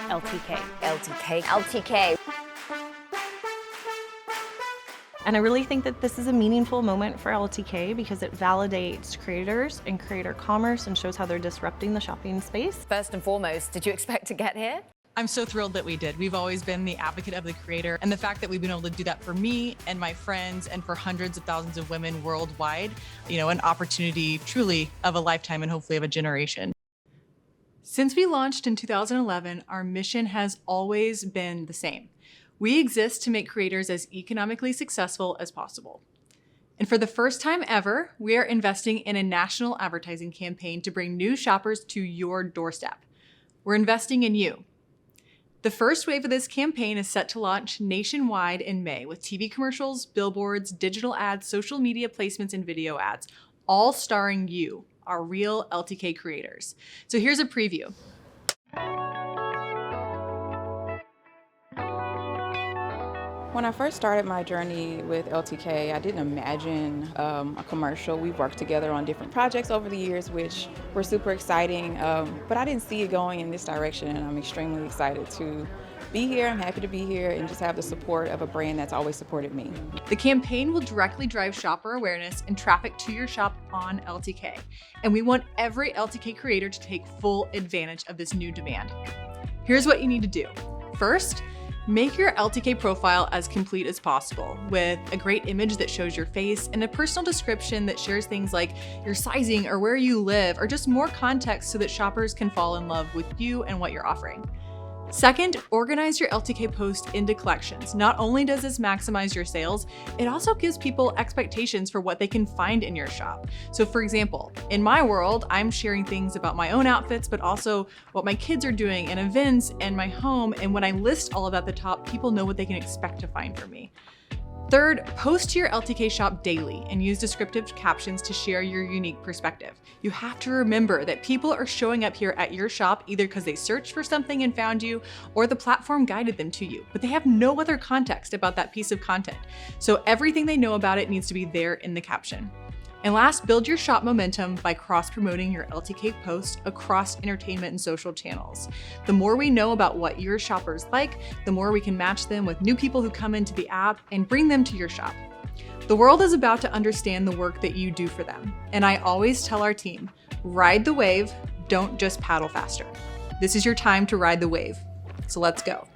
LTK. LTK. LTK. And I really think that this is a meaningful moment for LTK because it validates creators and creator commerce and shows how they're disrupting the shopping space. First and foremost, did you expect to get here? I'm so thrilled that we did. We've always been the advocate of the creator, and the fact that we've been able to do that for me and my friends and for hundreds of thousands of women worldwide, an opportunity truly of a lifetime and hopefully of a generation. Since we launched in 2011, our mission has always been the same. We exist to make creators as economically successful as possible. And for the first time ever, we are investing in a national advertising campaign to bring new shoppers to your doorstep. We're investing in you. The first wave of this campaign is set to launch nationwide in May with TV commercials, billboards, digital ads, social media placements, and video ads, all starring you, our real LTK creators. So here's a preview. When I first started my journey with LTK, I didn't imagine a commercial. We've worked together on different projects over the years, which were super exciting, but I didn't see it going in this direction, and I'm extremely excited to be here. I'm happy to be here and just have the support of a brand that's always supported me. The campaign will directly drive shopper awareness and traffic to your shop on LTK, and we want every LTK creator to take full advantage of this new demand. Here's what you need to do. First, make your LTK profile as complete as possible with a great image that shows your face and a personal description that shares things like your sizing or where you live or just more context so that shoppers can fall in love with you and what you're offering. Second, organize your LTK post into collections. Not only does this maximize your sales, it also gives people expectations for what they can find in your shop. So for example, in my world, I'm sharing things about my own outfits, but also what my kids are doing and events and my home. And when I list all of that at the top, people know what they can expect to find from me. Third, post to your LTK shop daily and use descriptive captions to share your unique perspective. You have to remember that people are showing up here at your shop either because they searched for something and found you or the platform guided them to you, but they have no other context about that piece of content. So everything they know about it needs to be there in the caption. And last, build your shop momentum by cross-promoting your LTK post across entertainment and social channels. The more we know about what your shoppers like, the more we can match them with new people who come into the app and bring them to your shop. The world is about to understand the work that you do for them. And I always tell our team, ride the wave, don't just paddle faster. This is your time to ride the wave. So let's go.